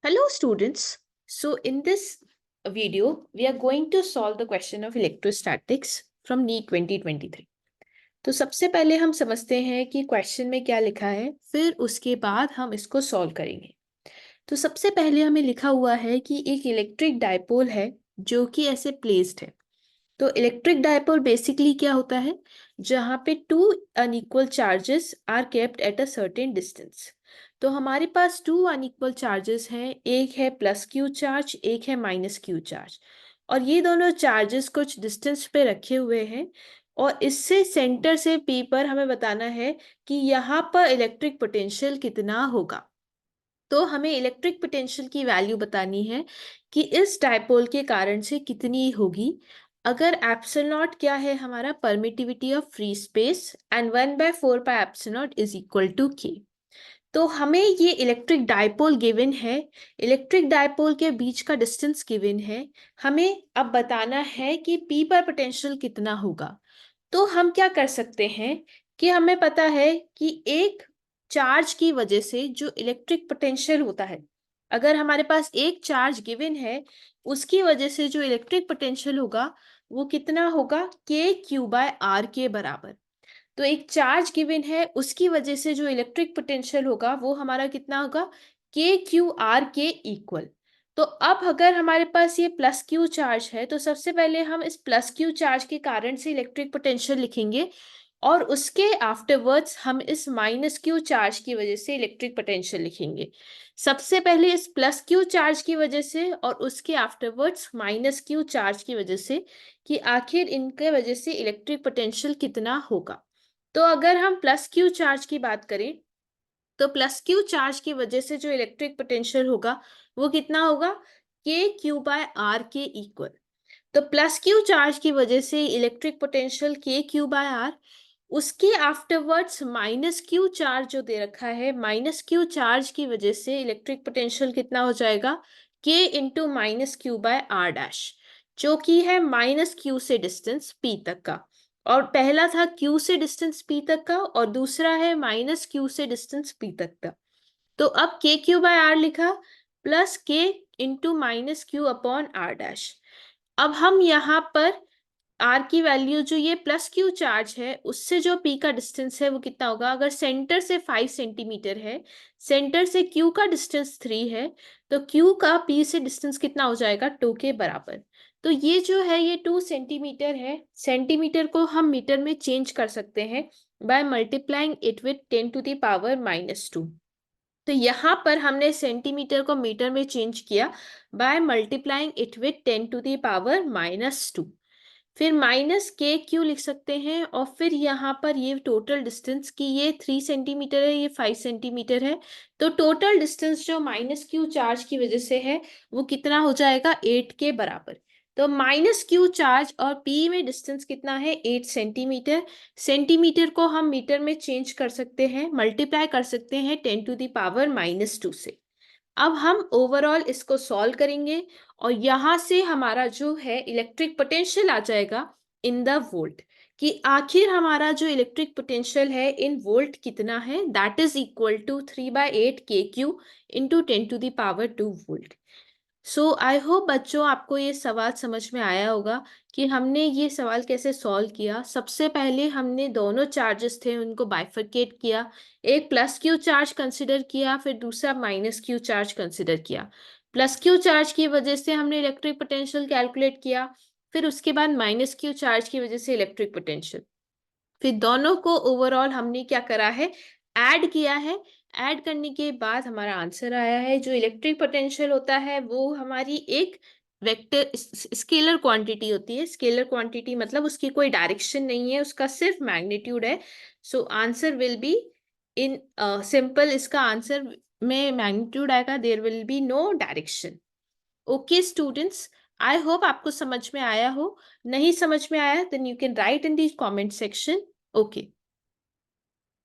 Hello students. So in this video, we are going to solve the question of electrostatics from NEET 2023. तो सबसे पहले हम समझते हैं कि क्वेश्चन में क्या लिखा है, फिर उसके बाद हम इसको सॉल्व करेंगे। तो सबसे पहले हमें लिखा हुआ है कि एक इलेक्ट्रिक डायपोल है जो कि ऐसे प्लेस्ड है। तो इलेक्ट्रिक डायपोल बेसिकली क्या होता है, जहाँ पे two unequal charges are kept at a certain distance. तो हमारे पास टू अनइक्वल चार्जेस हैं, एक है प्लस क्यू चार्ज, एक है माइनस क्यू चार्ज, और ये दोनों चार्जेस कुछ डिस्टेंस पे रखे हुए हैं। और इससे सेंटर से पी पर हमें बताना है कि यहाँ पर इलेक्ट्रिक पोटेंशियल कितना होगा। तो हमें इलेक्ट्रिक पोटेंशियल की वैल्यू बतानी है कि इस डायपोल के कारण से कितनी होगी। अगर एप्सिलॉन नॉट क्या है, हमारा permittivity of free space, and 1/4 epsilon not is equal to k. तो हमें ये इलेक्ट्रिक डायपोल गिवन है, इलेक्ट्रिक डायपोल के बीच का डिस्टेंस गिवन है। हमें अब बताना है कि पी पर पोटेंशियल कितना होगा। तो हम क्या कर सकते हैं कि हमें पता है कि एक चार्ज की वजह से जो इलेक्ट्रिक पोटेंशियल होता है, अगर हमारे पास एक चार्ज गिवन है, उसकी वजह से जो इलेक्ट्रिक पोटेंशियल होगा वो कितना होगा, के क्यू बाय आर के बराबर। तो एक चार्ज गिवन है, उसकी वजह से जो इलेक्ट्रिक पोटेंशियल होगा वो हमारा कितना होगा, के क्यू आर के इक्वल। तो अब अगर हमारे पास ये प्लस क्यू चार्ज है, तो सबसे पहले हम इस प्लस क्यू चार्ज के कारण से इलेक्ट्रिक पोटेंशियल लिखेंगे, और उसके आफ्टरवर्ड्स हम इस माइनस क्यू चार्ज की वजह से इलेक्ट्रिक पोटेंशियल लिखेंगे। सबसे पहले इस प्लस क्यू चार्ज की वजह से और उसके आफ्टरवर्ड्स माइनस क्यू चार्ज की वजह से, कि आखिर इनके वजह से इलेक्ट्रिक पोटेंशियल कितना होगा। तो अगर हम प्लस क्यू चार्ज की बात करें, तो प्लस क्यू चार्ज की वजह से जो इलेक्ट्रिक पोटेंशियल होगा वो कितना होगा, के क्यू बाय आर के इक्वल। तो प्लस क्यू चार्ज की वजह से इलेक्ट्रिक पोटेंशियल के क्यू बाय आर, उसके आफ्टरवर्ड्स माइनस क्यू चार्ज जो दे रखा है, माइनस क्यू चार्ज की वजह से इलेक्ट्रिक पोटेंशियल कितना हो जाएगा, k into minus q by r dash, जो कि है माइनस क्यू से डिस्टेंस पी तक का। और पहला था क्यू से डिस्टेंस पी तक का, और दूसरा है माइनस क्यू से डिस्टेंस पी तक का। तो अब के क्यू बाय आर लिखा, plus k into minus q upon r dash. अब हम यहाँ पर आर की वैल्यू, जो ये प्लस क्यू चार्ज है उससे जो पी का डिस्टेंस है वो कितना होगा, अगर सेंटर से 5 सेंटीमीटर है, सेंटर से क्यू का डिस्टेंस 3 है, तो क्यू का पी से डिस्टेंस कितना हो जाएगा, 2 के बराबर। तो ये जो है ये 2 सेंटीमीटर है, सेंटीमीटर को हम मीटर में चेंज कर सकते हैं by multiplying it with 10 to the power -2। तो यहाँ पर हमने सेंटीमीटर को मीटर में चेंज किया by multiplying it with 10 to the power -2। फिर माइनस के क्यू लिख सकते हैं, और फिर यहाँ पर ये टोटल डिस्टेंस की, ये 3 सेंटीमीटर है, ये 5 सेंटीमीटर है, तो टोटल डिस्टेंस जो माइनस क्यू चार्ज की वजह से है वो कितना हो जाएगा, 8 के बराबर। तो माइनस क्यू चार्ज और पी में डिस्टेंस कितना है, 8 सेंटीमीटर। सेंटीमीटर को हम मीटर में चेंज कर सकते हैं, मल्टीप्लाई कर सकते हैं 10 टू द पावर -2 से। अब हम ओवरऑल इसको सॉल्व करेंगे, और यहां से हमारा जो है इलेक्ट्रिक पोटेंशियल आ जाएगा इन द वोल्ट, कि आखिर हमारा जो इलेक्ट्रिक पोटेंशियल है इन वोल्ट कितना है, that is equal to 3/8 k q into 10 to the power 2 volt. So I hope बच्चों आपको ये सवाल समझ में आया होगा कि हमने ये सवाल कैसे सॉल्व किया। सबसे पहले हमने दोनों चार्जेस थे उनको बाइफरकेट किया, एक प्लस क्यू चार्ज कंसिडर किया, फिर दूसरा माइनस क्यू चार्ज कंसिडर किया। प्लस क्यू चार्ज की वजह से हमने इलेक्ट्रिक पोटेंशियल कैलकुलेट किया, फिर उसके बाद माइनस क्यू चार्ज की वजह से इलेक्ट्रिक पोटेंशियल, फिर दोनों को ओवरऑल हमने क्या करा है, ऐड किया है। ऐड करने के बाद हमारा आंसर आया है। जो इलेक्ट्रिक पोटेंशियल होता है वो हमारी एक वेक्टर स्केलर क्वांटिटी होती है। स्केलर क्वांटिटी मतलब उसकी कोई डायरेक्शन नहीं है, उसका सिर्फ मैग्नीट्यूड है। So answer will be in simple, इसका आंसर में मैग्नीट्यूड आएगा, there will be no direction. Okay students, I hope आपको समझ में आया हो। नहीं समझ में आया then you can write in the comment section. Okay.